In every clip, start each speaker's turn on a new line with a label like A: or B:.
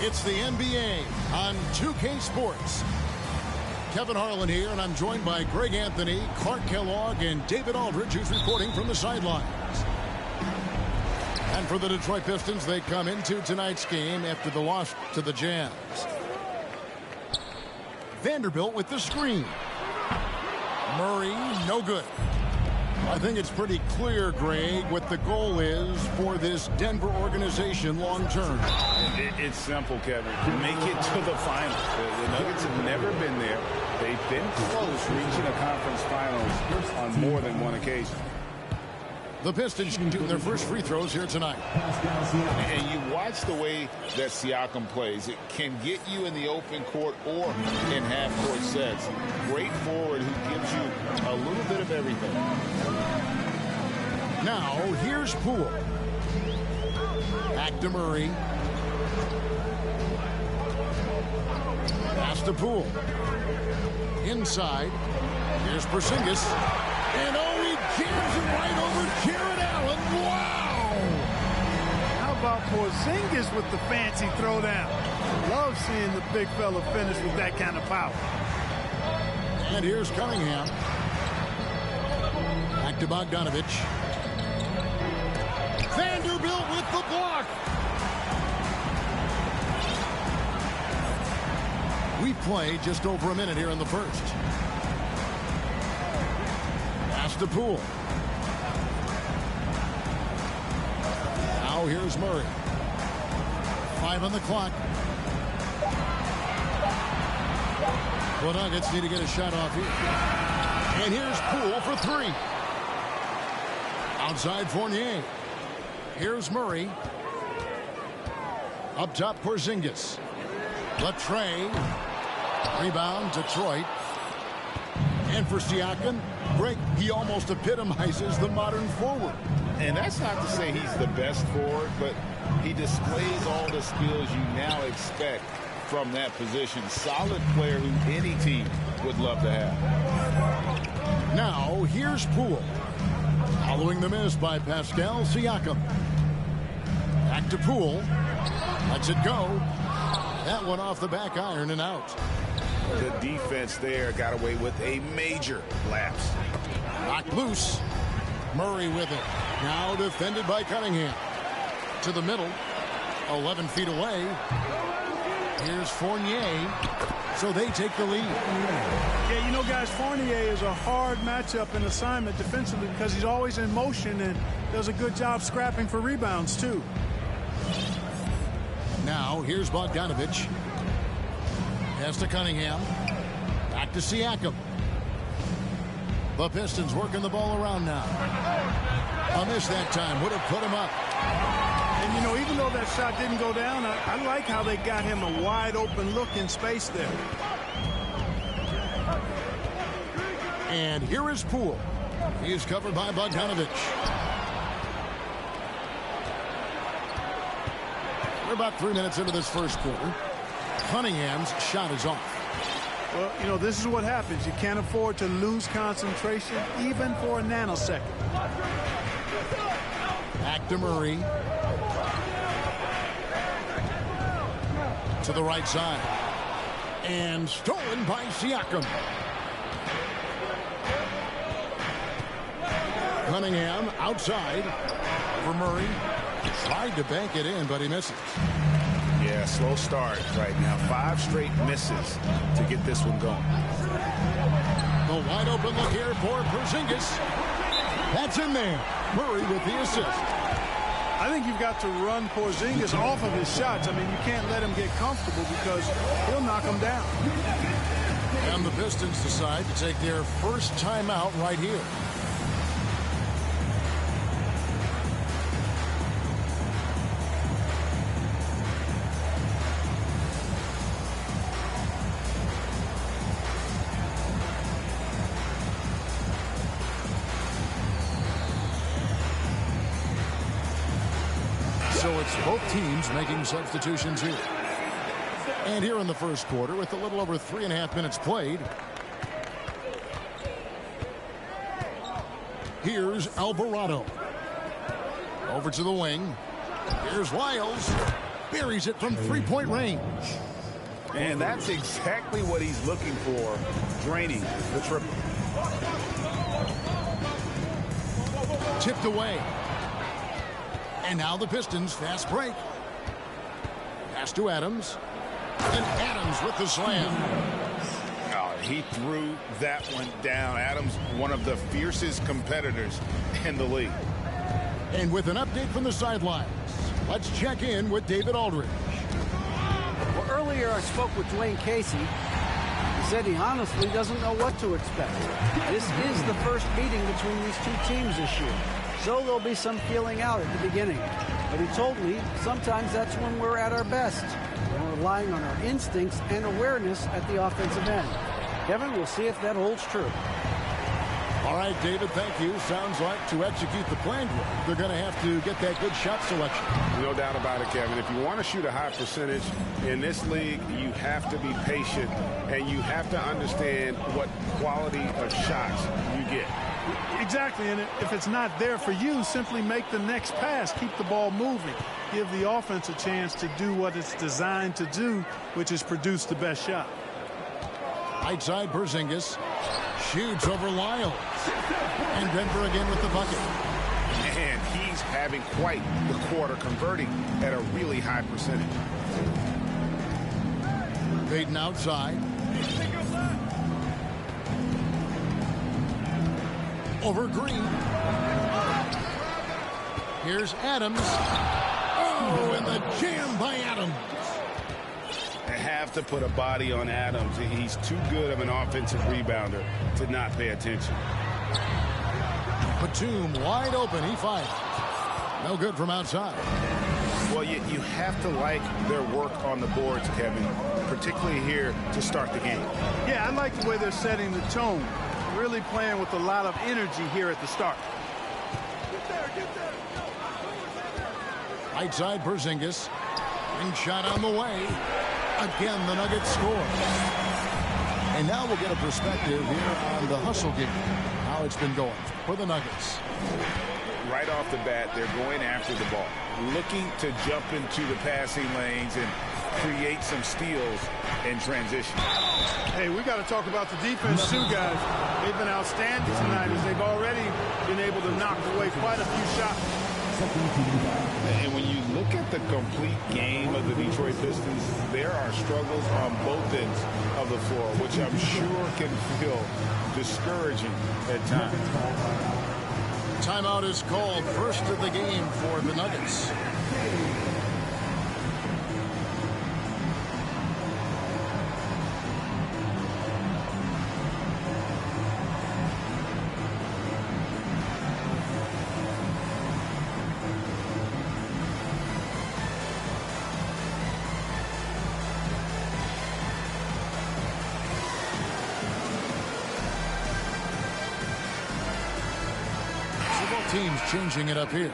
A: It's the NBA on 2K Sports. Kevin Harlan here, and I'm joined by Greg Anthony, Clark Kellogg, and David Aldridge, who's reporting from the sidelines. And for the Detroit Pistons, they come into tonight's game after the loss to the Jazz. Vanderbilt with the screen. Murray, no good. I think it's pretty clear, Greg, what the goal is for this Denver organization long term.
B: It's simple, Kevin. Make it to the finals. The Nuggets have never been there. They've been close reaching a conference finals on more than one occasion.
A: The Pistons shooting their first free throws here tonight.
B: And you watch the way that Siakam plays. It can get you in the open court or in half-court sets. Great forward who gives you a little bit of everything.
A: Now, here's Poole. Back to Murray. Pass to Poole. Inside. Here's Porzingis. And oh, he jams it right over Jared Allen. Wow!
C: How about Porzingis with the fancy throwdown? Love seeing the big fella finish with that kind of power.
A: And here's Cunningham. Back to Bogdanovich. Vanderbilt with the block. We play just over a minute here in the first. Pass to Poole. Now here's Murray. 5 on the clock. The Nuggets need to get a shot off here. And here's Poole for 3. Outside Fournier. Here's Murray. Up top, Porzingis. Latrey. Rebound, Detroit. And for Siakam, Greg, he almost epitomizes the modern forward.
B: And that's not to say he's the best forward, but he displays all the skills you now expect from that position. Solid player who any team would love to have.
A: Now, here's Poole. Following the miss by Pascal Siakam. Back to Poole. Lets it go. That one off the back iron and out.
B: The defense there got away with a major lapse.
A: Knocked loose. Murray with it. Now defended by Cunningham. To the middle. 11 feet away. Here's Fournier. So they take the lead.
C: Yeah, you know, guys, Fournier is a hard matchup in assignment defensively because he's always in motion and does a good job scrapping for rebounds, too.
A: Now, here's Bogdanovich. Pass to Cunningham. Back to Siakam. The Pistons working the ball around now. A miss that time would have put him up.
C: And, you know, even though that shot didn't go down, I like how they got him a wide-open look in space there.
A: And here is Poole. He is covered by Bogdanovich. We're about 3 minutes into this first quarter. Cunningham's shot is off.
C: Well, you know, this is what happens. You can't afford to lose concentration even for a nanosecond.
A: Back to Murray. To the right side. And stolen by Siakam. Cunningham outside for Murray. Tried to bank it in, but he misses.
B: Yeah, slow start right now. 5 straight misses to get this one going.
A: The wide open look here for Porzingis. That's in there. Murray with the assist.
C: I think you've got to run Porzingis off of his shots. I mean, you can't let him get comfortable because he'll knock him down.
A: And the Pistons decide to take their first timeout right here. So it's both teams making substitutions here. And here in the first quarter, with a little over 3.5 minutes played, Here's Alvarado. Over to the wing. Here's Wiles. Buries it from three-point range.
B: And that's exactly what he's looking for, draining the triple.
A: Tipped away. And now the Pistons fast break. Pass to Adams. And Adams with the slam.
B: Oh, he threw that one down. Adams, one of the fiercest competitors in the league.
A: And with an update from the sidelines, let's check in with David Aldridge.
D: Well, earlier I spoke with Dwayne Casey. He said he honestly doesn't know what to expect. This is the first meeting between these two teams this year, so there'll be some feeling out at the beginning. But he told me sometimes that's when we're at our best. We're relying on our instincts and awareness at the offensive end. Kevin, we'll see if that holds true.
A: All right, David, thank you. Sounds like to execute the plan, they're going to have to get that good shot selection.
E: No doubt about it, Kevin. If you want to shoot a high percentage in this league, you have to be patient, and you have to understand what quality of shots you get.
C: Exactly, and if it's not there for you, simply make the next pass. Keep the ball moving. Give the offense a chance to do what it's designed to do, which is produce the best shot.
A: Right side, Porzingis shoots over Lyles. And Denver again with the bucket.
B: And he's having quite the quarter, converting at a really high percentage.
A: Payton outside. Over Green. Here's Adams. Oh, and the jam by Adams.
B: They have to put a body on Adams. He's too good of an offensive rebounder to not pay attention.
A: Batum wide open. He fires. No good from outside.
B: Well, you have to like their work on the boards, Kevin, particularly here to start the game.
C: Yeah, I like the way they're setting the tone. Really playing with a lot of energy here at the start.
A: Right side, Porzingis. And shot on the way. Again, the Nuggets score. And now we'll get a perspective here on the hustle game. How it's been going for the Nuggets.
B: Right off the bat, they're going after the ball, looking to jump into the passing lanes and create some steals in transition.
C: Hey, we got to talk about the defense too, guys. They've been outstanding tonight as they've already been able to knock away quite a few shots.
B: And when you look at the complete game of the Detroit Pistons, there are struggles on both ends of the floor, which I'm sure can feel discouraging at times.
A: Timeout is called, first of the game for the Nuggets. Teams changing it up here.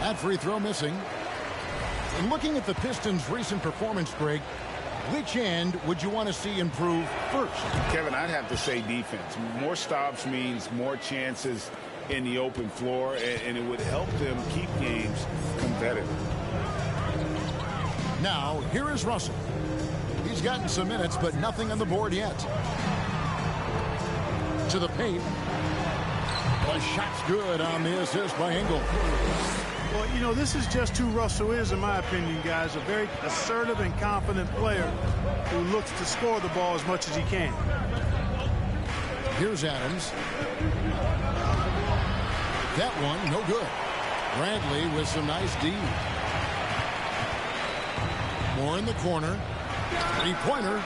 A: That free throw missing. And looking at the Pistons' recent performance, Greg, which end would you want to see improve first?
B: Kevin, I'd have to say defense. More stops means more chances in the open floor, and it would help them keep games competitive.
A: Now, here is Russell. He's gotten some minutes, but nothing on the board yet. To the paint. The shot's good on the assist by Engel.
C: Well, you know, this is just who Russell is, in my opinion, guys. A very assertive and confident player who looks to score the ball as much as he can.
A: Here's Adams. That one, no good. Bradley with some nice D. More in the corner. Three-pointer.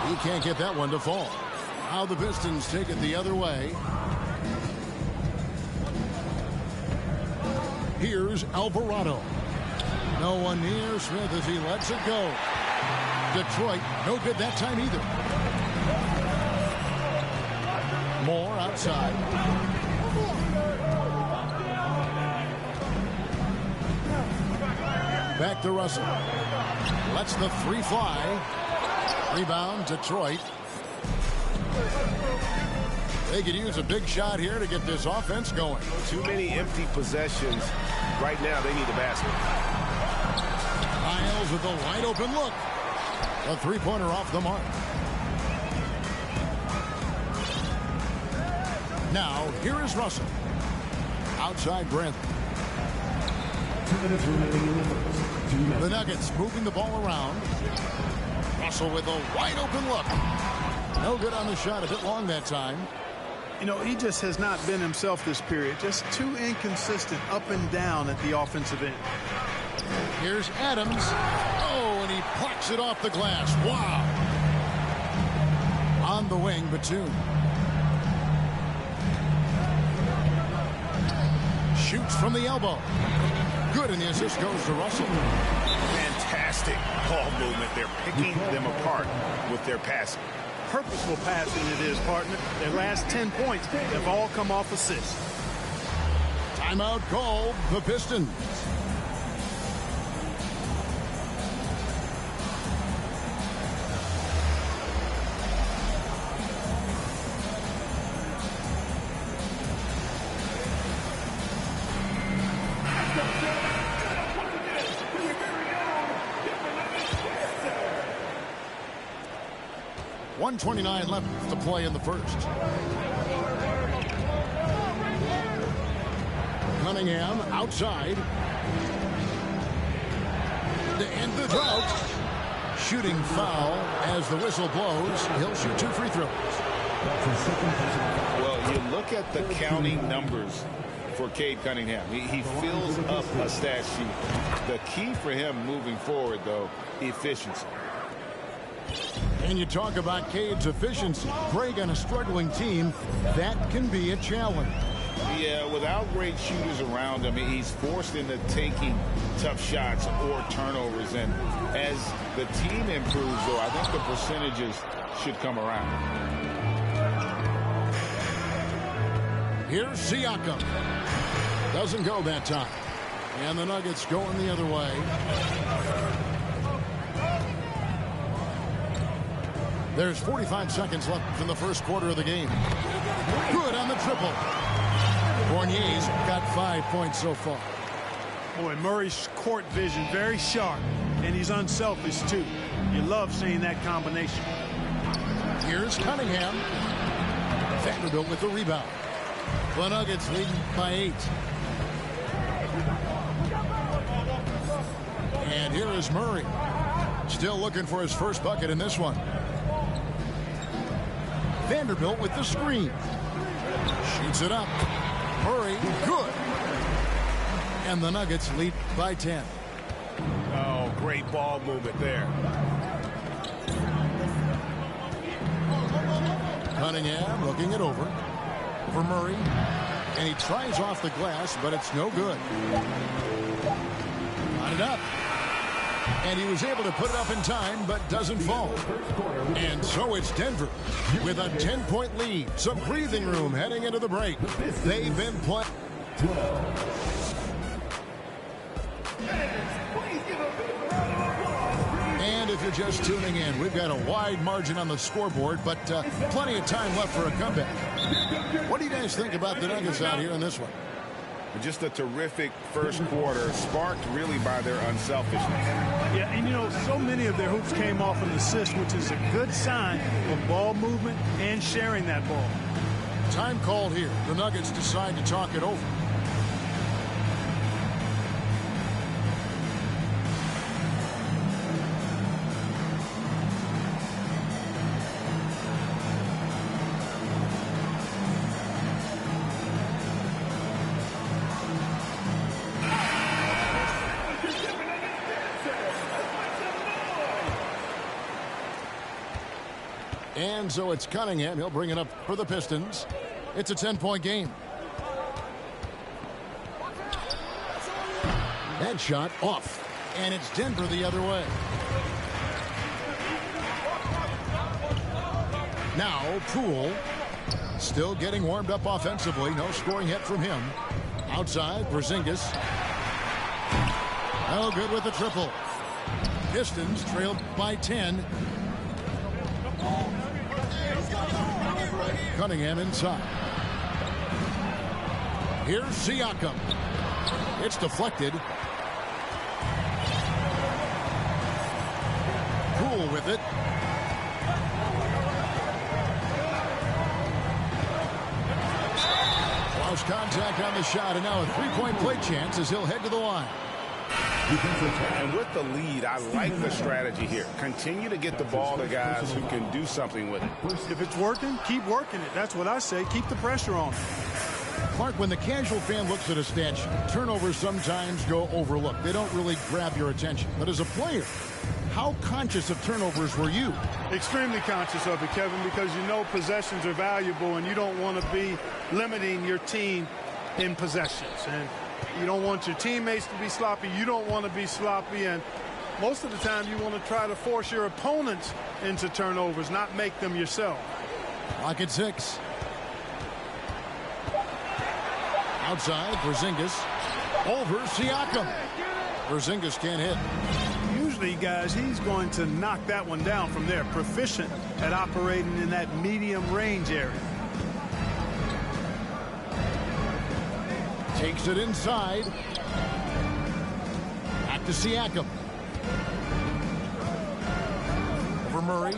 A: He can't get that one to fall. Now the Pistons take it the other way. Here's Alvarado. No one near Smith as he lets it go. Detroit, no good that time either. Moore outside. Back to Russell. Lets the three fly. Rebound, Detroit. They could use a big shot here to get this offense going.
E: Too many empty possessions. Right now, they need a basket.
A: Miles with a wide open look. A three-pointer off the mark. Now, here is Russell. Outside Brent. The Nuggets moving the ball around. Russell with a wide open look. No good on the shot. A bit long that time.
C: You know, he just has not been himself this period. Just too inconsistent up and down at the offensive end.
A: Here's Adams. Oh, and he plucks it off the glass. Wow. On the wing, Batum. Shoots from the elbow. Good, and the assist goes to Russell.
E: Fantastic ball movement. They're picking them apart with their passing.
C: Purposeful passing it is, partner. Their last 10 points have all come off assists.
A: Timeout called the Pistons. .129 left to play in the first. Cunningham outside. To end the drought. Shooting foul as the whistle blows. He'll shoot 2 free throws.
B: Well, you look at the counting numbers for Cade Cunningham. He fills up a stat sheet. The key for him moving forward, though, efficiency.
A: And you talk about Cade's efficiency. Greg, on a struggling team, that can be a challenge.
B: Yeah, without great shooters around him, he's forced into taking tough shots or turnovers. And as the team improves, though, I think the percentages should come around.
A: Here's Siakam. Doesn't go that time. And the Nuggets going the other way. There's 45 seconds left in the first quarter of the game. Good on the triple. Fournier's got 5 points so far.
C: Boy, Murray's court vision very sharp, and he's unselfish too. You love seeing that combination.
A: Here's Cunningham. Vanderbilt with the rebound. The Nuggets leading by 8. And here is Murray. Still looking for his first bucket in this one. Vanderbilt with the screen. Shoots it up. Murray, good. And the Nuggets lead by 10.
E: Oh, great ball movement there.
A: Cunningham looking it over for Murray. And he tries off the glass, but it's no good. Got it up. And he was able to put it up in time, but doesn't fall. And so it's Denver with a 10-point lead. Some breathing room heading into the break. They've been playing. And if you're just tuning in, we've got a wide margin on the scoreboard, but plenty of time left for a comeback. What do you guys think about the Nuggets out here in this one?
B: Just a terrific first quarter, sparked really by their unselfishness.
C: Yeah, and you know, so many of their hoops came off an assist, which is a good sign of ball movement and sharing that ball.
A: Time called here. The Nuggets decide to talk it over. And so it's Cunningham. He'll bring it up for the Pistons. It's a 10-point game. That shot off. And it's Denver the other way. Now Poole still getting warmed up offensively. No scoring hit from him. Outside, Porzingis. No good with the triple. Pistons trailed by 10. Cunningham inside. Here's Siakam. It's deflected. Poole with it. Lost contact on the shot, and now a three-point play chance as he'll head to the line.
E: And with the lead, I like the strategy here. Continue to get the ball to guys who can do something with it.
C: If it's working, keep working it. That's what I say. Keep the pressure on.
A: Mark, when the casual fan looks at a stat sheet, turnovers sometimes go overlooked. They don't really grab your attention. But as a player, how conscious of turnovers were you?
C: Extremely conscious of it, Kevin, because you know possessions are valuable and you don't want to be limiting your team in possessions. And you don't want your teammates to be sloppy. You don't want to be sloppy. And most of the time you want to try to force your opponents into turnovers, not make them yourself.
A: Lock at 6. Outside, Porzingis. Over Siakam. Porzingis can't hit.
C: Usually, guys, he's going to knock that one down from there. Proficient at operating in that medium range area.
A: Takes it inside. Back to Siakam. Over Murray.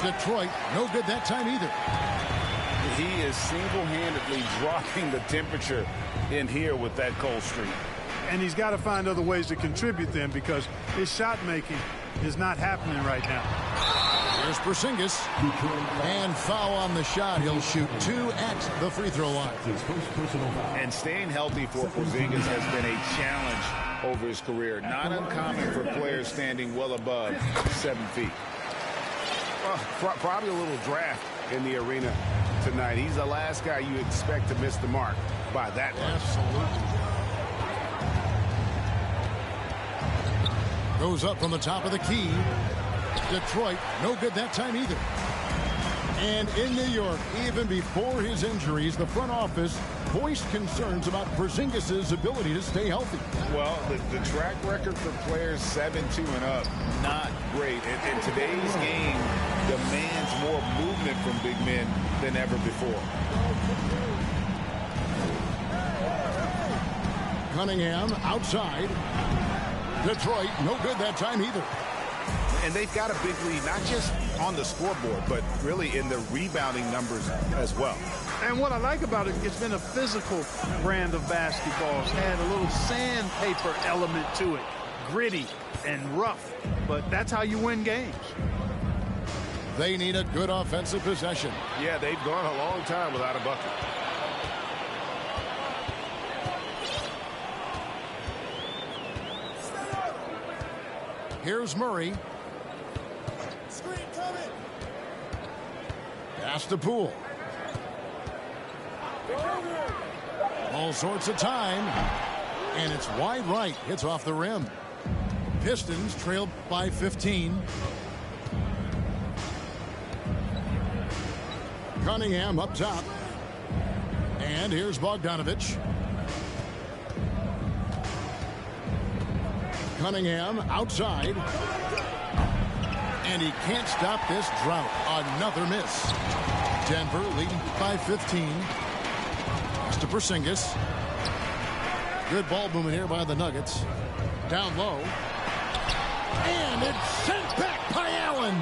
A: Detroit, no good that time either.
B: He is single-handedly dropping the temperature in here with that cold streak.
C: And he's got to find other ways to contribute then, because his shot making is not happening right now.
A: Here's Porzingis. And foul on the shot. He'll shoot 2 at the free throw line.
B: And staying healthy for Porzingis has been a challenge over his career. Not uncommon for players standing well above 7 feet.
E: Well, probably a little draft in the arena tonight. He's the last guy you expect to miss the mark by that much.
A: Absolutely. Goes up from the top of the key. Detroit, no good that time either. And in New York, even before his injuries, the front office voiced concerns about Porzingis' ability to stay healthy.
B: Well, the track record for players 7-2 and up, not great. And today's game demands more movement from big men than ever before.
A: Cunningham outside. Detroit, no good that time either.
B: And they've got a big lead, not just on the scoreboard, but really in the rebounding numbers as well.
C: And what I like about it, it's been a physical brand of basketball. It's had a little sandpaper element to it. Gritty and rough. But that's how you win games.
A: They need a good offensive possession.
E: Yeah, they've gone a long time without a bucket.
A: Here's Murray. Pass to Poole. All sorts of time. And it's wide right. Hits off the rim. Pistons trailed by 15. Cunningham up top. And here's Bogdanovich. Cunningham outside. And he can't stop this drought. Another miss. Denver leading by 15. Pass to Porzingis. Good ball movement here by the Nuggets. Down low. And it's sent back by Allen.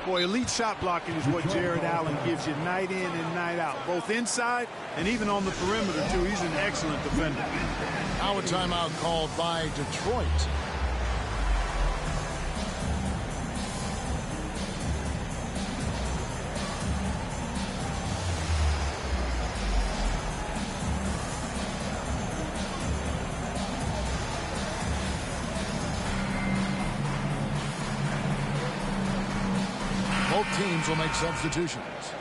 C: Boy, elite shot blocking is what Jared Allen gives you night in and night out. Both inside and even on the perimeter, too. He's an excellent defender.
A: Now a timeout called by Detroit. Both teams will make substitutions.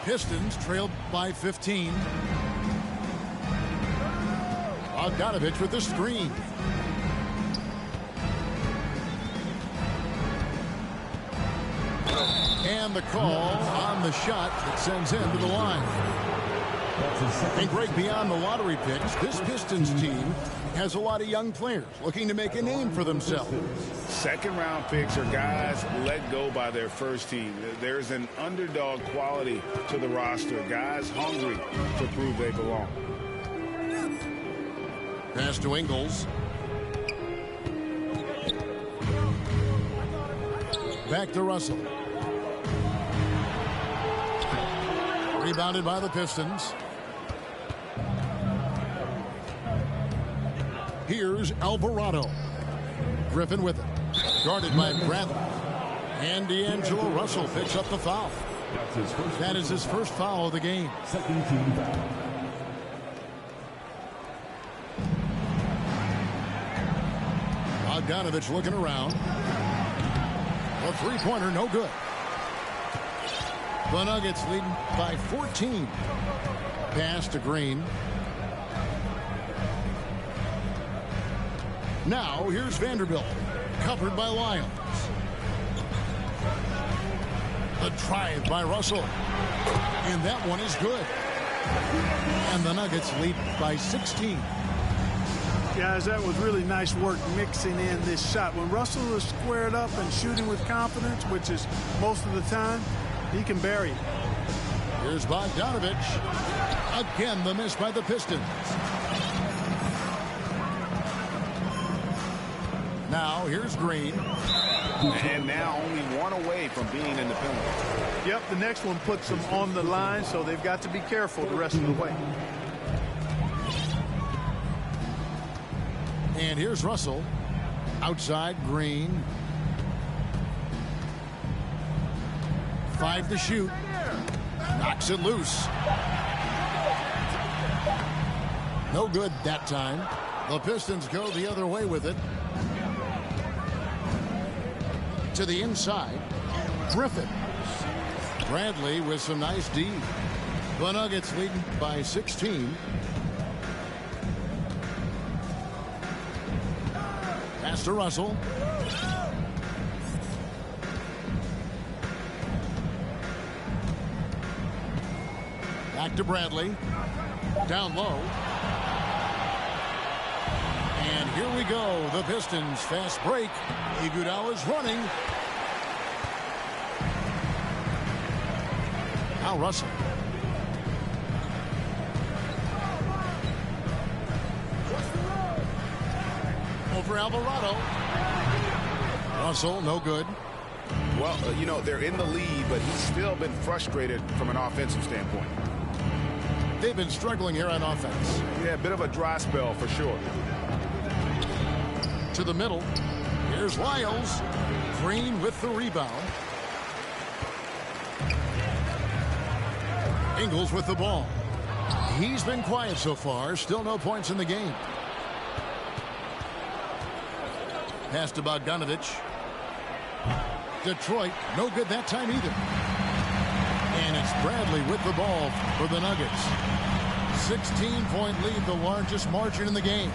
A: Pistons trailed by 15. Bogdanovich with the screen. And the call on the shot that sends him to the line. And Greg, beyond the lottery picks, this Pistons team has a lot of young players looking to make a name for themselves.
E: Second-round picks are guys let go by their first team. There's an underdog quality to the roster. Guys hungry to prove they belong.
A: Pass to Ingles. Back to Russell. Rebounded by the Pistons. Here's Alvarado. Griffin with it. Guarded by Bradley. And D'Angelo Russell picks up the foul. That is his first foul of the game.
F: Second team foul.
A: Bogdanovich looking around. A three-pointer, no good. The Nuggets leading by 14. Pass to Green. Now here's Vanderbilt, covered by Lyons. The drive by Russell. And that one is good. And the Nuggets lead by 16.
C: Guys, that was really nice work mixing in this shot. When Russell is squared up and shooting with confidence, which is most of the time, he can bury it.
A: Here's Bogdanovich. Again, the miss by the Pistons. Now, here's Green.
E: And now only one away from being in the penalty.
C: Yep, the next one puts them on the line, so they've got to be careful the rest of the way.
A: And here's Russell. Outside, Green. 5 to shoot. Knocks it loose. No good that time. The Pistons go the other way with it. To the inside. Griffin. Bradley with some nice D. The Nuggets leading by 16. Pass to Russell. Back to Bradley. Down low. And here we go. The Pistons fast break. Iguodala's running. Now Russell. Over Alvarado. Russell, no good.
E: Well, you know, they're in the lead, but he's still been frustrated from an offensive standpoint.
A: They've been struggling here on offense.
E: Yeah, a bit of a dry spell for sure.
A: To the middle. Here's Lyles. Green with the rebound. Ingles with the ball. He's been quiet so far. Still no points in the game. Pass to Bogdanovich. Detroit, no good that time either. And it's Bradley with the ball for the Nuggets. 16-point lead, the largest margin in the game.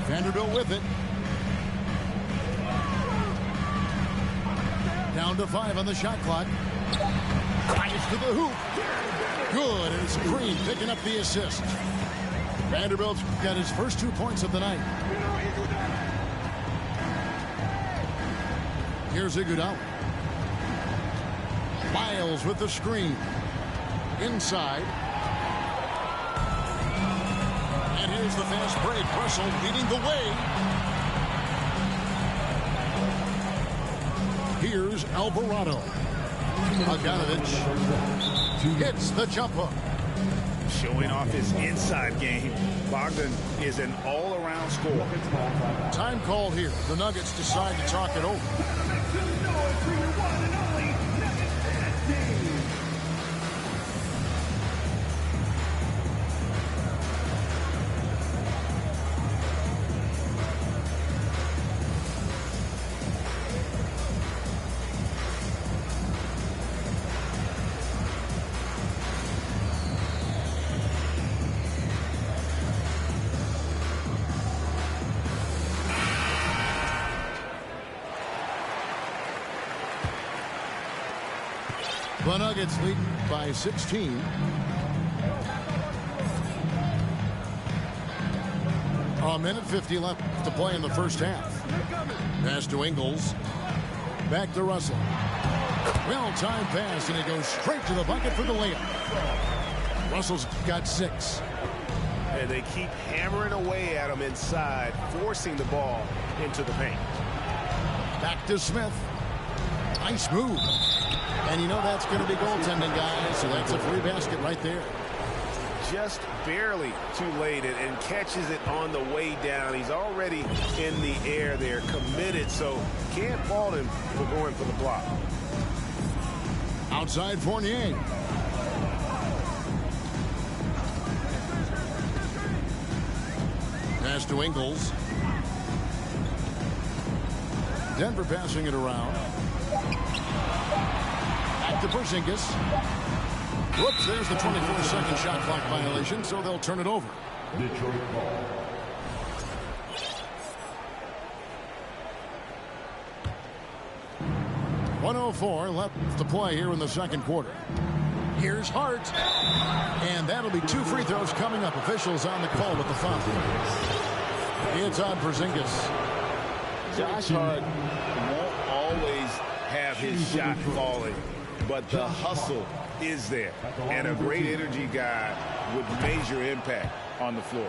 A: Vanderbilt with it. Down to 5 on the shot clock. Drives to the hoop. Good, and it's Green picking up the assist. Vanderbilt's got his first 2 points of the night. Here's Iguodala. Lyles with the screen. Inside. And here's the fast break. Russell leading the way. Here's Alvarado. Bogdanovich hits the jump hook.
E: Showing off his inside game. Bogdan is an all-around scorer.
A: Time called here. The Nuggets decide to talk it over. The Nuggets lead by 16. A minute 50 left to play in the first half. Pass to Ingles. Back to Russell. Well-timed pass, and it goes straight to the bucket for the layup. Russell's got 6.
E: And they keep hammering away at him inside, forcing the ball into the paint.
A: Back to Smith. Nice move. And you know that's going to be goaltending, guys, so that's a free basket right there.
E: Just barely too late and catches it on the way down. He's already in the air there, committed, so can't fault him for going for the block.
A: Outside Fournier. Pass to Ingles. Denver passing it around. Back to Porzingis. Whoops, there's the 24-second shot clock violation, so they'll turn it over. Detroit ball. .104 left to play here in the second quarter. Here's Hart. And that'll be 2 free throws coming up. Officials on the call with the foul. It's on Porzingis.
B: Josh Hart won't always have his shot falling, but the hustle is there. And a great energy guy with major impact on the floor.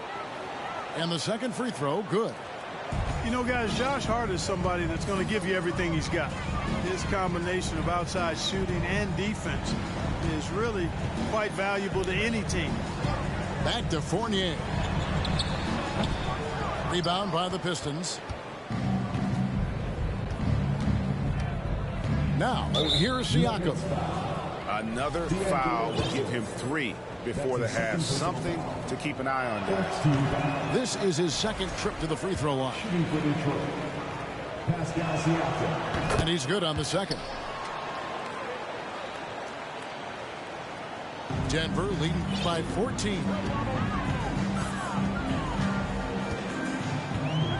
A: And the second free throw, good.
C: You know, guys, Josh Hart is somebody that's going to give you everything he's got. His combination of outside shooting and defense is really quite valuable to any team.
A: Back to Fournier. Rebound by the Pistons. Now, here's Siakam.
E: Another foul will give him 3 before the half. Something to keep an eye on, guys.
A: This is his second trip to the free throw line. And he's good on the second. Denver leading by 14.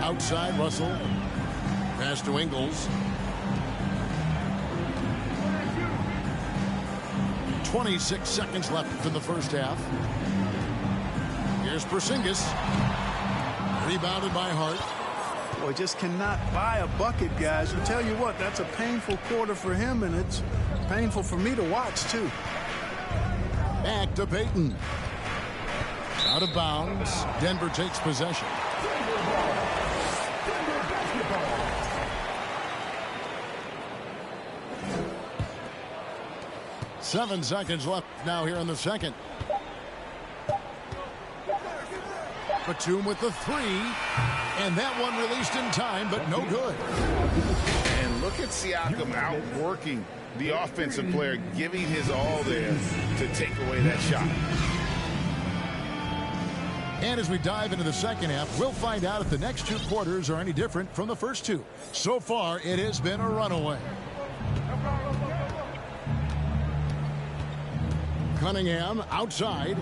A: Outside Russell. Pass to Ingles. 26 seconds left in the first half. Here's Porzingis. Rebounded by Hart.
C: Boy, just cannot buy a bucket, guys. I'll tell you what, that's a painful quarter for him, and it's painful for me to watch, too.
A: Back to Payton. Out of bounds. Denver takes possession. Seven seconds left now here in the second. Batum with the 3. And that one released in time, but no good.
B: And look at Siakam outworking the offensive player, giving his all there to take away that shot.
A: And as we dive into the second half, we'll find out if the next 2 quarters are any different from the first 2. So far, it has been a runaway. Cunningham outside.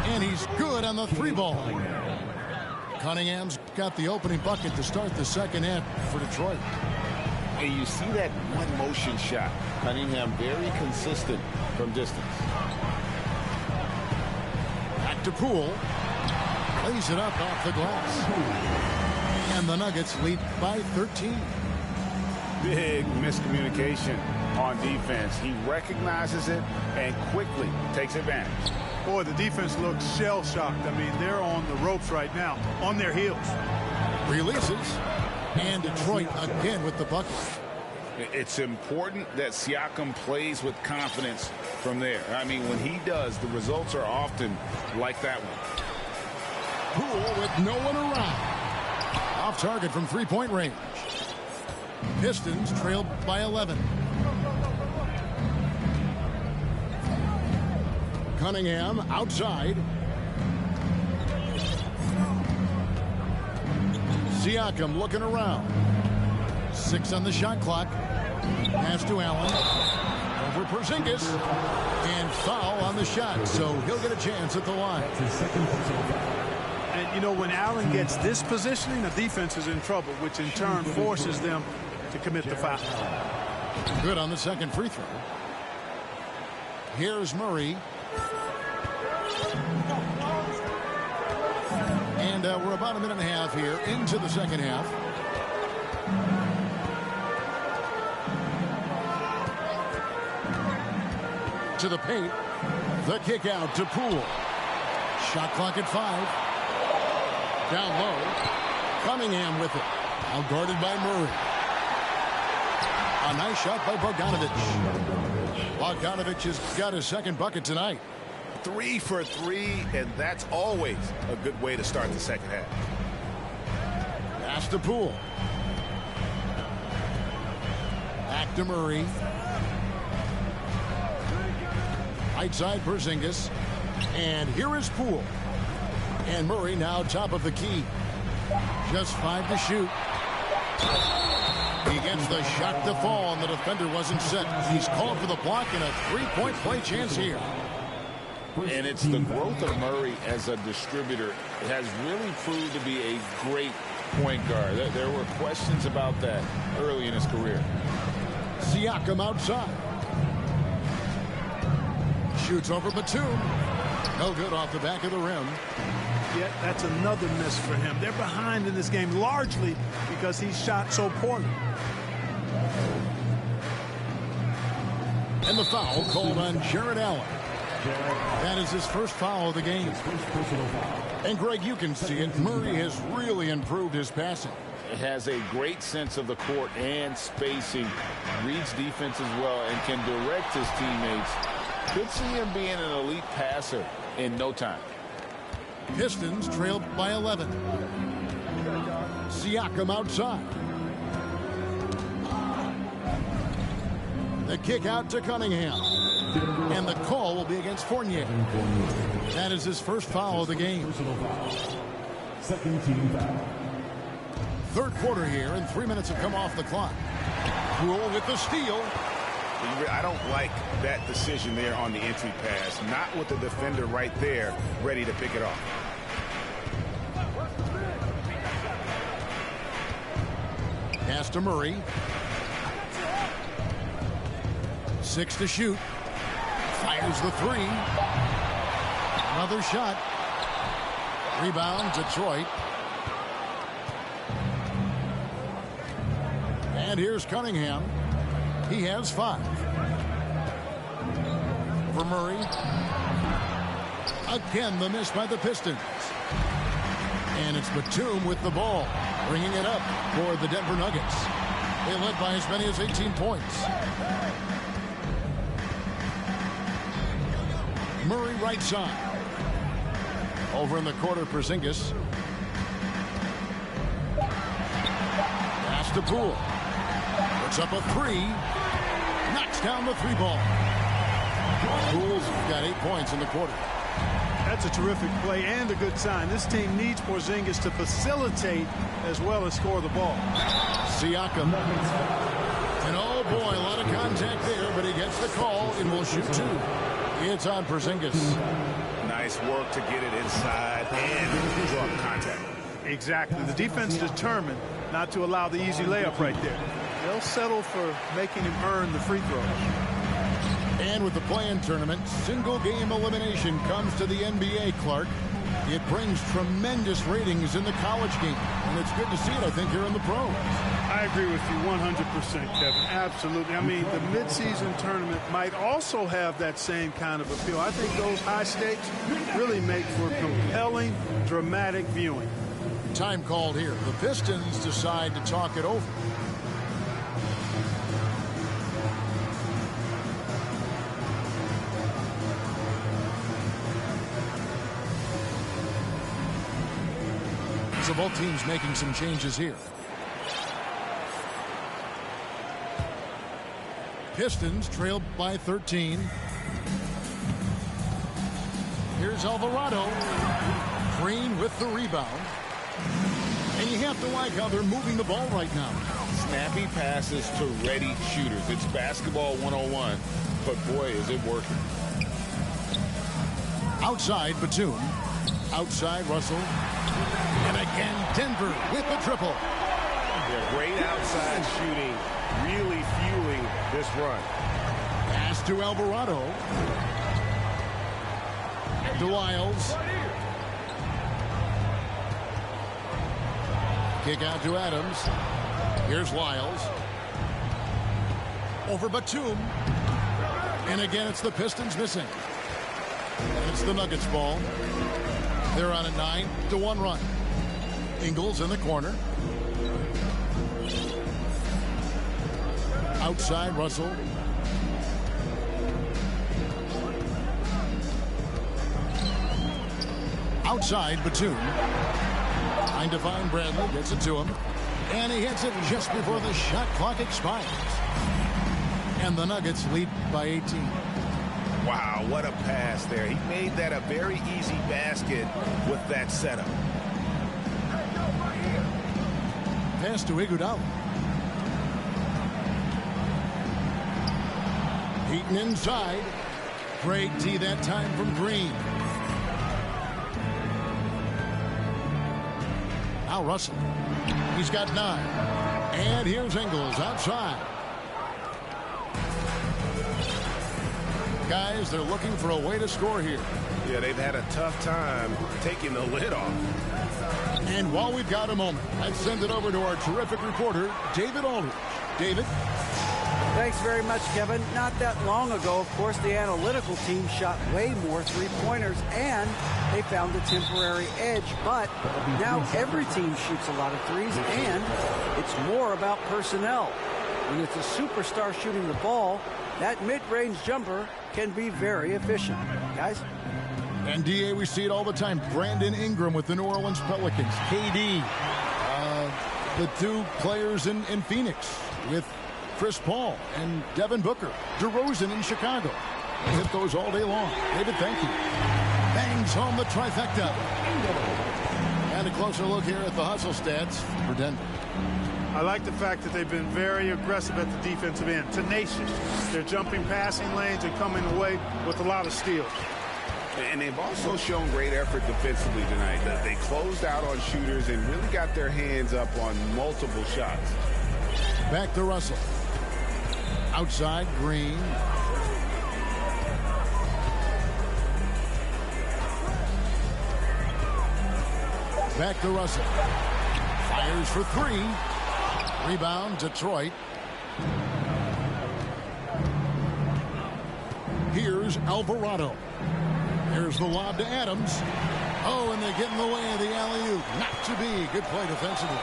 A: And he's good on the 3-ball. Cunningham's got the opening bucket to start the second half for Detroit.
B: And you see that one motion shot. Cunningham very consistent from distance.
A: Back to Poole. Lays it up off the glass. And the Nuggets lead by 13.
E: Big miscommunication on defense. He recognizes it and quickly takes advantage.
C: Boy, the defense looks shell-shocked. I mean, they're on the ropes right now, on their heels.
A: Releases. And Detroit again with the bucket.
B: It's important that Siakam plays with confidence from there. I mean, when he does, the results are often like that one.
A: Poole with no one around. Off target from 3-point range. Pistons trailed by 11. Cunningham outside. Siakam looking around. 6 on the shot clock. Pass to Allen. Over Porzingis. And foul on the shot, so he'll get a chance at the line.
C: And, you know, when Allen gets this positioning, the defense is in trouble, which in turn forces them to commit the foul.
A: Good on the second free throw. Here's Murray. And we're about a minute and a half here into the second half. To the paint. The kick out to Poole. Shot clock at 5. Down low. Cunningham with it. Now guarded by Murray. A nice shot by Bogdanovic. Bogdanovic has got his second bucket tonight.
E: 3 for 3, and that's always a good way to start the second half.
A: Pass to Poole. Back to Murray. Right side Porzingis. And here is Poole. And Murray now top of the key. Just 5 to shoot. He gets the shot to fall, and the defender wasn't set. He's called for the block and a three-point play chance here.
B: And it's the growth of Murray as a distributor has really proved to be a great point guard. There were questions about that early in his career.
A: Siakam outside. Shoots over Batum. No good off the back of the rim.
C: Yet that's another miss for him. They're behind in this game largely because he shot so poorly.
A: And the foul called on Jared Allen. That is his first foul of the game. And Greg, you can see it. Murray has really improved his passing.
B: Has a great sense of the court and spacing. Reads defense as well and can direct his teammates. Could see him being an elite passer in no time.
A: Pistons trailed by 11. Siakam outside. The kick out to Cunningham. And the call will be against Fournier. That is his first foul of the game.
F: Second team foul.
A: Third quarter here, and 3 minutes have come off the clock. Poole with the steal.
E: I don't like that decision there on the entry pass. Not with the defender right there ready to pick it off.
A: Pass to Murray. 6 to shoot. Fires the 3. Another shot. Rebound, Detroit. And here's Cunningham. He has 5. For Murray. Again, the miss by the Pistons. And it's Batum with the ball, bringing it up for the Denver Nuggets. They led by as many as 18 points. Murray right side. Over in the corner, Porzingis. Pass to Poole. Puts up a 3. Knocks down the 3 ball. Poole's got 8 points in the quarter.
C: That's a terrific play and a good sign. This team needs Porzingis to facilitate as well as score the ball.
A: Siakam. And oh boy, a lot of contact there, but he gets the call and will shoot 2. It's on Porzingis.
E: Nice work to get it inside and draw contact.
C: Exactly. The defense determined not to allow the easy layup right there. They'll settle for making him earn the free throws.
A: And with the play-in tournament, single-game elimination comes to the NBA, Clark. It brings tremendous ratings in the college game. And it's good to see it, I think, here in the pros.
C: I agree with you 100%, Kevin. Absolutely. I mean, the midseason tournament might also have that same kind of appeal. I think those high stakes really make for compelling, dramatic viewing.
A: Time called here. The Pistons decide to talk it over. So both teams making some changes here. Pistons trailed by 13. Here's Alvarado. Green with the rebound. And you have to like how they're moving the ball right now.
B: Snappy passes to ready shooters. It's basketball 101, but boy, is it working.
A: Outside, Batum. Outside, Russell. And again, Denver with the triple.
E: They're great outside shooting, really fueling this run.
A: Pass to Alvarado. To Lyles. Kick out to Adams. Here's Lyles. Over Batum. And again, it's the Pistons missing. And it's the Nuggets ball. They're on a 9-1 run. Ingles in the corner. Outside, Russell. Outside, Batum. Trying to find Bradley. Gets it to him. And he hits it just before the shot clock expires. And the Nuggets lead by 18.
E: Wow, what a pass there. He made that a very easy basket with that setup.
A: Pass to Iguodala. Heaton inside. Great D that time from Green. Now Russell. He's got 9. And here's Ingles outside. Guys, they're looking for a way to score here.
E: Yeah, they've had a tough time taking the lid off.
A: And while we've got a moment, let's send it over to our terrific reporter, David Aldridge. David?
D: Thanks very much, Kevin. Not that long ago, of course, the analytical team shot way more three-pointers, and they found a temporary edge. But now every team shoots a lot of threes, and it's more about personnel. When it's a superstar shooting the ball, that mid-range jumper can be very efficient. Guys?
A: And, D.A., we see it all the time. Brandon Ingram with the New Orleans Pelicans. KD. The two players in Phoenix with Chris Paul and Devin Booker. DeRozan in Chicago. They hit those all day long. David, thank you. Bangs home the trifecta. And a closer look here at the hustle stats for Denver.
C: I like the fact that they've been very aggressive at the defensive end. Tenacious. They're jumping passing lanes and coming away with a lot of steals.
E: And they've also shown great effort defensively tonight. They closed out on shooters and really got their hands up on multiple shots.
A: Back to Russell. Outside, Green. Back to Russell. Fires for 3. Rebound, Detroit. Here's Alvarado. Here's the lob to Adams. Oh, and they get in the way of the alley-oop. Not to be. Good play defensively.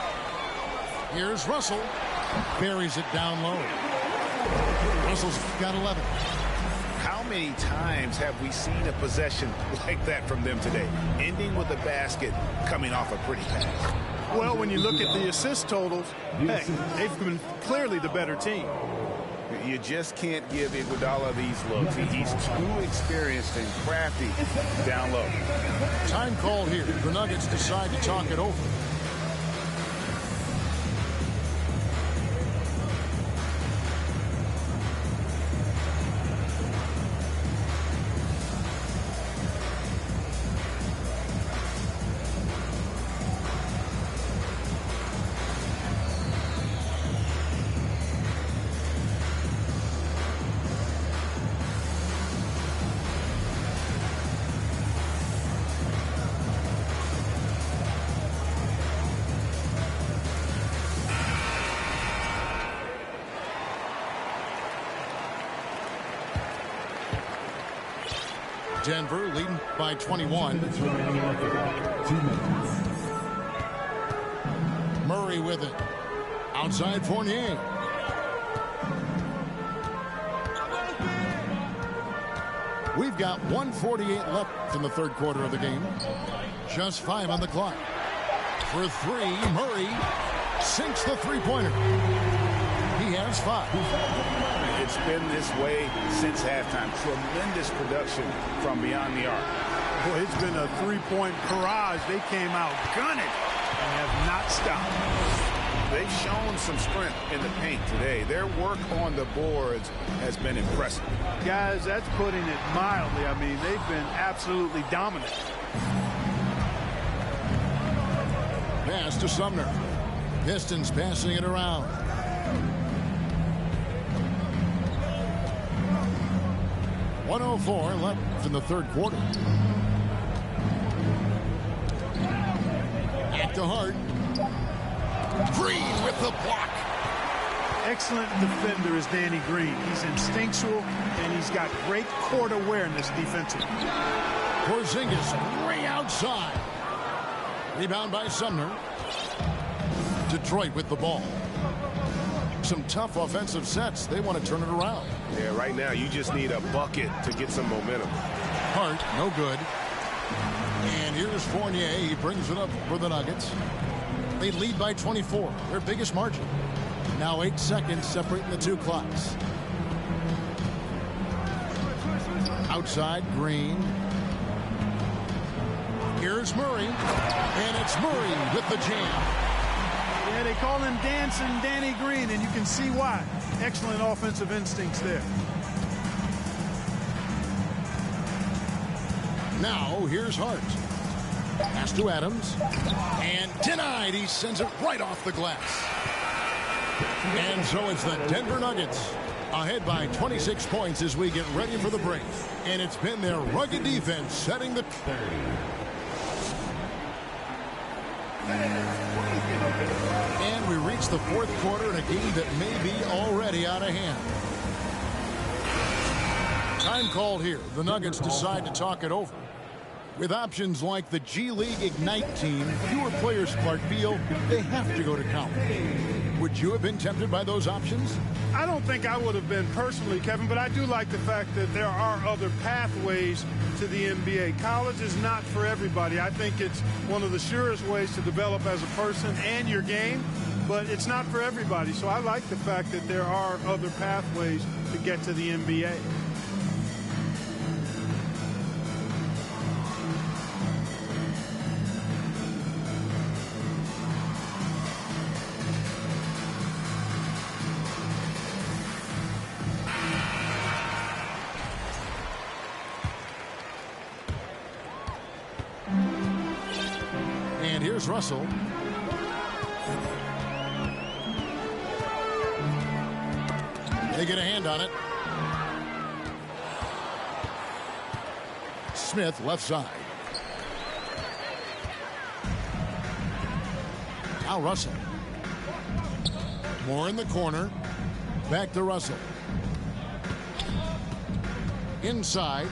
A: Here's Russell. Buries it down low. Russell's got 11.
E: How many times have we seen a possession like that from them today? Ending with a basket, coming off a pretty pass.
C: Well, when you look at the assist totals, hey, they've been clearly the better team.
E: You just can't give Iguodala these looks. He's too experienced and crafty down low.
A: Time called here. The Nuggets decide to talk it over. Denver leading by 21.
F: 2 minutes.
A: Murray with it. Outside Fournier. We've got 1:48 left in the third quarter of the game. Just 5 on the clock. For 3, Murray sinks the three-pointer. He has 5.
E: It's been this way since halftime. Tremendous production from beyond the arc.
C: Boy, it's been a three-point barrage. They came out gunning and have not stopped.
E: They've shown some strength in the paint today. Their work on the boards has been impressive.
C: Guys, that's putting it mildly. I mean, they've been absolutely dominant.
A: Pass to Sumner. Pistons passing it around. 1:04 left in the third quarter. Back to Hart. Green with the block.
C: Excellent defender is Danny Green. He's instinctual, and he's got great court awareness defensively.
A: Porzingis way outside. Rebound by Sumner. Detroit with the ball. Some tough offensive sets. They want to turn it around.
E: Yeah, right now you just need a bucket to get some momentum.
A: Hart, no good. And here's Fournier. He brings it up for the Nuggets. They lead by 24, their biggest margin. Now 8 seconds separating the two clocks. Outside, Green. Here's Murray. And it's Murray with the jam.
C: Yeah, they call him Dancing Danny Green, and you can see why. Excellent offensive instincts there.
A: Now, here's Hart. Pass to Adams. And denied. He sends it right off the glass. And so it's the Denver Nuggets ahead by 26 points as we get ready for the break. And it's been their rugged defense setting the... And we reach the fourth quarter in a game that may be already out of hand. Time called here. The Nuggets decide to talk it over. With options like the G League Ignite team, fewer players, Clark, feel they have to go to college. Would you have been tempted by those options?
C: I don't think I would have been personally, Kevin, but I do like the fact that there are other pathways to the NBA. College is not for everybody. I think it's one of the surest ways to develop as a person and your game, but it's not for everybody. So I like the fact that there are other pathways to get to the NBA.
A: Here's Russell. They get a hand on it. Smith left side. Now Russell. More in the corner. Back to Russell. Inside.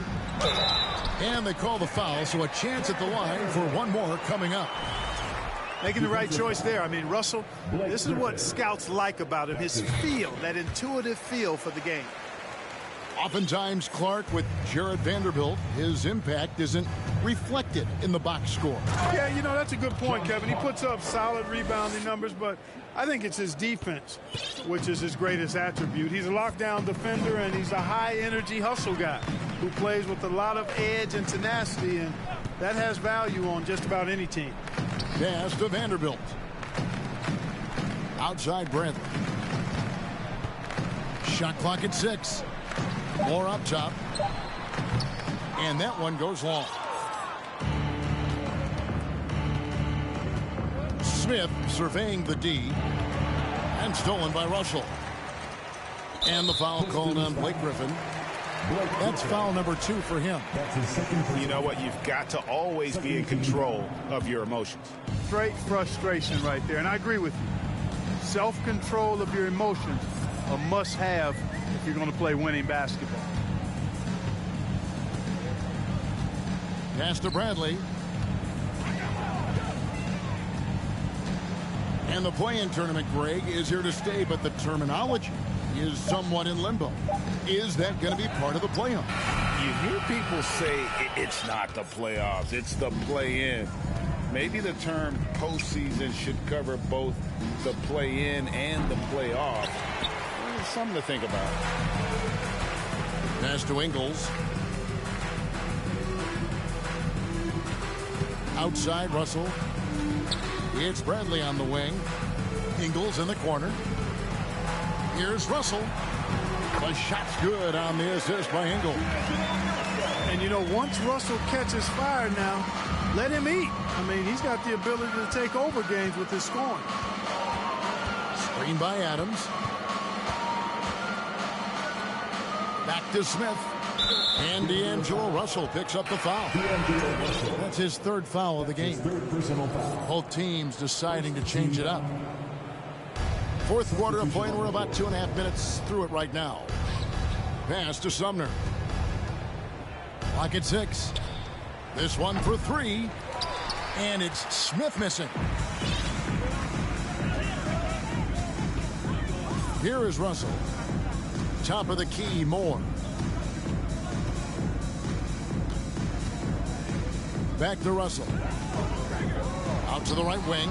A: And they call the foul, so a chance at the line for one more coming up.
C: Making the right choice there. I mean, Russell, this is what scouts like about him, his feel, that intuitive feel for the game.
A: Oftentimes, Clark, with Jared Vanderbilt, his impact isn't reflected in the box score.
C: Yeah, you know, that's a good point, Kevin. He puts up solid rebounding numbers, but I think it's his defense, which is his greatest attribute. He's a lockdown defender, and he's a high-energy hustle guy who plays with a lot of edge and tenacity, and that has value on just about any team.
A: Pass to Vanderbilt. Outside Bradley. Shot clock at 6. More up top. And that one goes long. Smith surveying the D. And stolen by Russell. And the foul called on Blake Griffin. That's foul number 2 for him.
B: You know what? You've got to always be in control of your emotions.
C: Straight frustration right there, and I agree with you. Self-control of your emotions, a must-have if you're going to play winning basketball.
A: Pass to Bradley. And the play-in tournament, Greg, is here to stay, but the terminology is somewhat in limbo. Is that going to be part of the playoffs?
B: You hear people say it's not the playoffs, it's the play-in. Maybe the term postseason should cover both the play-in and the playoff. It's something to think about.
A: Pass to Ingles. Outside Russell. It's Bradley on the wing. Ingles in the corner. Here's Russell. The shot's good on the assist by Ingles.
C: And, you know, once Russell catches fire now, let him eat. I mean, he's got the ability to take over games with his scoring.
A: Screen by Adams. Back to Smith. And D'Angelo Russell picks up the foul. That's his third foul of the game. Both teams deciding to change it up. Fourth quarter of play, and we're about 2.5 minutes through it right now. Pass to Sumner. Clock at 6. This one for 3. And it's Smith missing. Here is Russell. Top of the key, Moore. Back to Russell. Out to the right wing.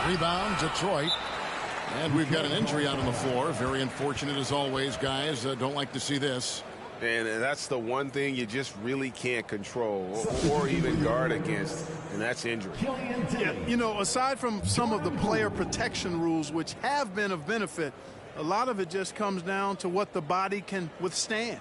A: Rebound, Detroit. And we've got an injury out on the floor. Very unfortunate as always, guys. Don't like to see this.
E: And that's the one thing you just really can't control or even guard against, and that's injury.
C: Yeah, you know, aside from some of the player protection rules, which have been of benefit, a lot of it just comes down to what the body can withstand.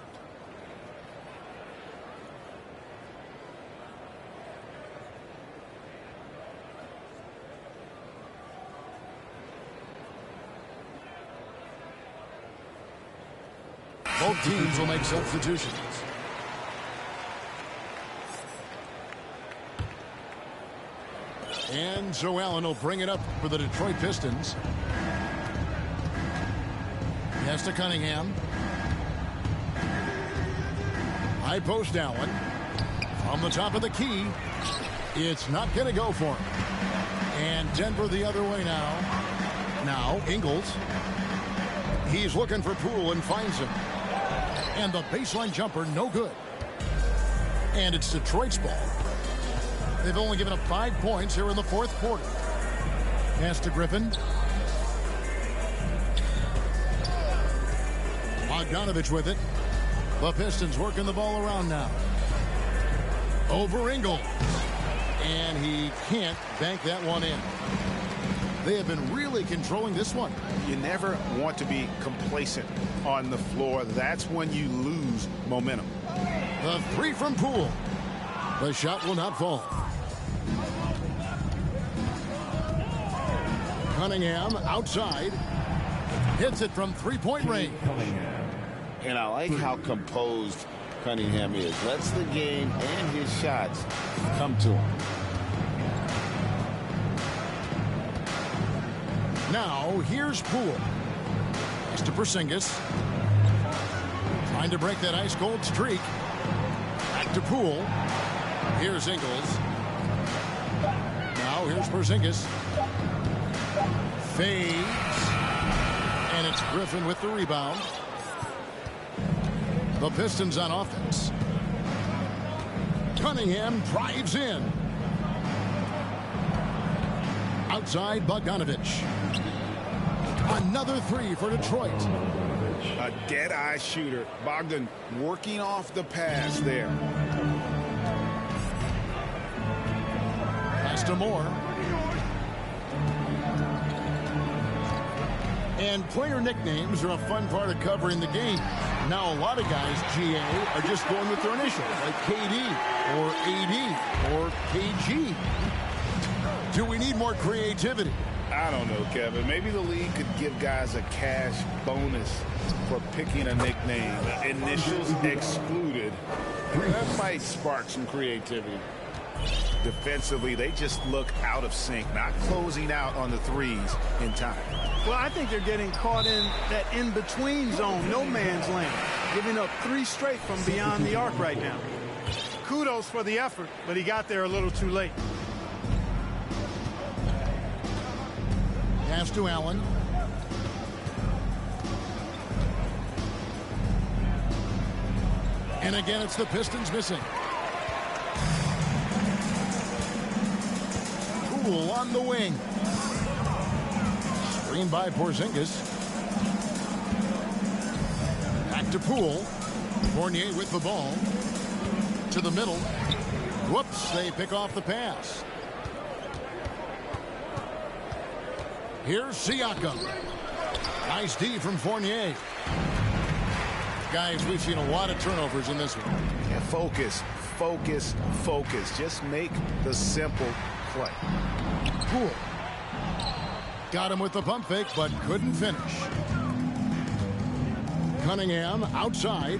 A: Both teams will make substitutions. And Joe Allen will bring it up for the Detroit Pistons. Pass to Cunningham. High post Allen. From the top of the key. It's not going to go for him. And Denver the other way now. Now Ingles. He's looking for Poole and finds him. And the baseline jumper, no good. And it's Detroit's ball. They've only given up 5 points here in the fourth quarter. Pass to Griffin. Bogdanovich with it. The Pistons working the ball around now. Over Ingles. And he can't bank that one in. They have been really controlling this one.
B: You never want to be complacent on the floor. That's when you lose momentum.
A: The 3 from Poole. The shot will not fall. Cunningham outside. Hits it from three-point range.
B: And I like how composed Cunningham is. Lets the game and his shots come to him.
A: Now, here's Poole. Pass to Porzingis. Trying to break that ice-cold streak. Back to Poole. Here's Ingles. Now, here's Porzingis. Fades. And it's Griffin with the rebound. The Pistons on offense. Cunningham drives in. Outside, Bogdanovich. Another 3 for Detroit.
B: A dead-eye shooter. Bogdan working off the pass there.
A: Pass to Moore. And player nicknames are a fun part of covering the game. Now a lot of guys, GA, are just going with their initials, like KD or AD or KG. Do we need more creativity?
B: I don't know, Kevin. Maybe the league could give guys a cash bonus for picking a nickname. Initials excluded. That might spark some creativity. Defensively, they just look out of sync, not closing out on the threes in time.
C: Well, I think they're getting caught in that in-between zone, no man's land, giving up 3 straight from beyond the arc right now. Kudos for the effort, but he got there a little too late.
A: Pass to Allen. And again, it's the Pistons missing. Poole on the wing. Screen by Porzingis. Back to Poole. Fournier with the ball. To the middle. Whoops, they pick off the pass. Here's Siakam. Nice D from Fournier. Guys, we've seen a lot of turnovers in this one.
B: Yeah, focus, focus, focus. Just make the simple play.
A: Poole. Got him with the pump fake, but couldn't finish. Cunningham outside.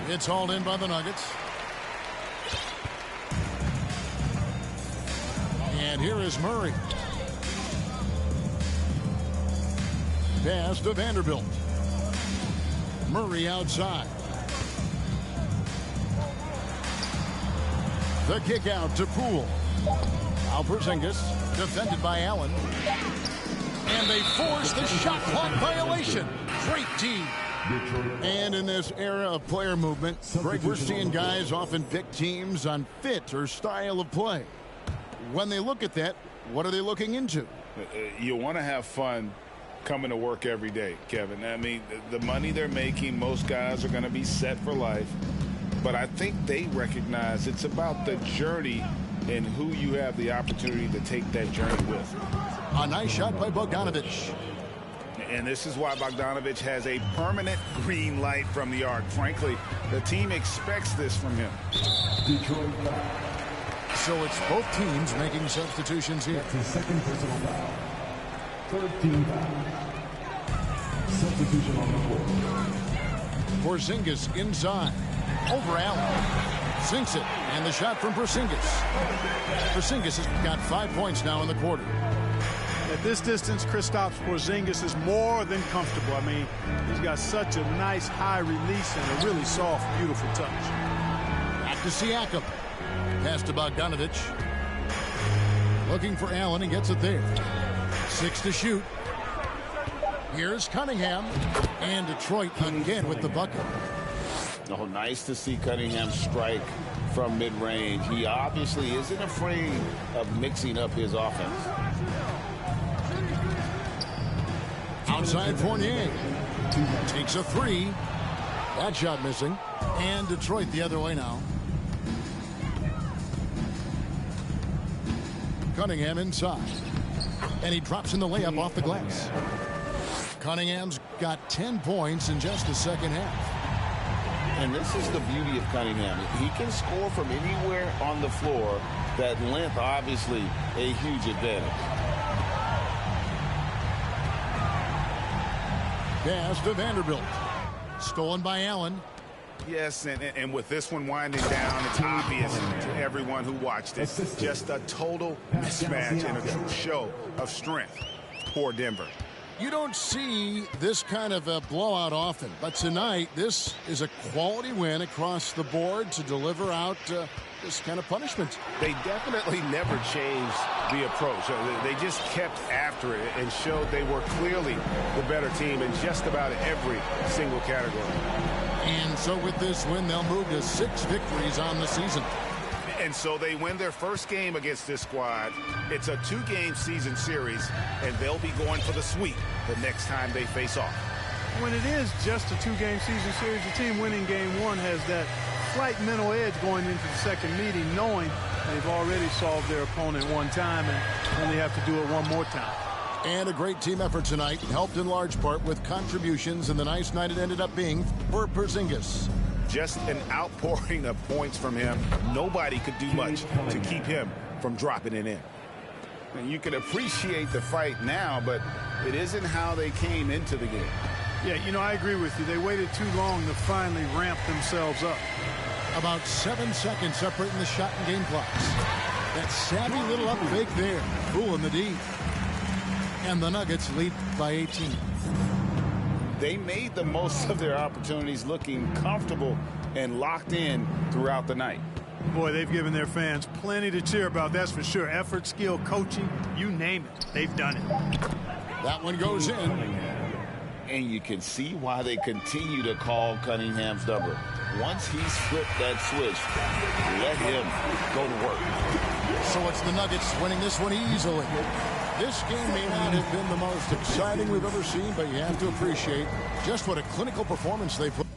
A: It's hauled in by the Nuggets. And here is Murray. Pass to Vanderbilt. Murray outside. The kick out to Poole. Now Porzingis, defended by Allen. And they force the shot clock violation. Great team. And in this era of player movement, Greg, we're seeing guys often pick teams on fit or style of play. When they look at that, what are they looking into?
B: You want to have fun coming to work every day, Kevin. I mean, the money they're making, most guys are going to be set for life. But I think they recognize it's about the journey and who you have the opportunity to take that journey with.
A: A nice shot by Bogdanovic.
B: And this is why Bogdanovic has a permanent green light from the arc. Frankly, the team expects this from him.
A: So it's both teams making substitutions here.
F: That's his second personal foul. Third team foul. Substitution on the court.
A: Porzingis inside. Over Allen. Sinks it. And the shot from Porzingis. Porzingis has got 5 points now in the quarter.
C: At this distance, Kristaps Porzingis is more than comfortable. I mean, he's got such a nice high release and a really soft, beautiful touch.
A: Back to Siakam. Pass to Bogdanovic. Looking for Allen and gets it there. 6 to shoot. Here's Cunningham. And Detroit again with the bucket.
B: Oh, nice to see Cunningham strike from mid-range. He obviously isn't afraid of mixing up his offense.
A: Outside Fournier. Takes a 3. That shot missing. And Detroit the other way now. Cunningham inside. And he drops in the layup off the glass. Cunningham's got 10 points in just the second half.
B: And this is the beauty of Cunningham. He can score from anywhere on the floor. That length, obviously, a huge advantage.
A: Pass to Vanderbilt. Stolen by Allen.
E: Yes, and with this one winding down, it's obvious to everyone who watched it. Just a total mismatch and a true show of strength. Poor Denver.
A: You don't see this kind of a blowout often, but tonight this is a quality win across the board to deliver out this kind of punishment.
E: They definitely never changed the approach. They just kept after it and showed they were clearly the better team in just about every single category.
A: And so with this win, they'll move to 6 victories on the season.
E: And so they win their first game against this squad. It's a 2-game season series, and they'll be going for the sweep the next time they face off.
C: When it is just a 2-game season series, the team winning game 1 has that slight mental edge going into the second meeting, knowing they've already solved their opponent one time and only have to do it one more time.
A: And a great team effort tonight, helped in large part with contributions, and the nice night it ended up being for Porzingis.
E: Just an outpouring of points from him. Nobody could do much to keep him from dropping it in.
B: And you can appreciate the fight now, but it isn't how they came into the game.
C: Yeah, you know, I agree with you. They waited too long to finally ramp themselves up.
A: About 7 seconds separating the shot and game clocks. That savvy little up fake there, fooling the D. And the Nuggets lead by 18.
B: They made the most of their opportunities, looking comfortable and locked in throughout the night.
C: Boy, they've given their fans plenty to cheer about, that's for sure. Effort, skill, coaching, you name it, they've done it.
A: That one goes in.
B: And you can see why they continue to call Cunningham's number. Once he's flipped that switch, let him go to work.
A: So it's the Nuggets winning this one easily. This game may not have been the most exciting we've ever seen, but you have to appreciate just what a clinical performance they put.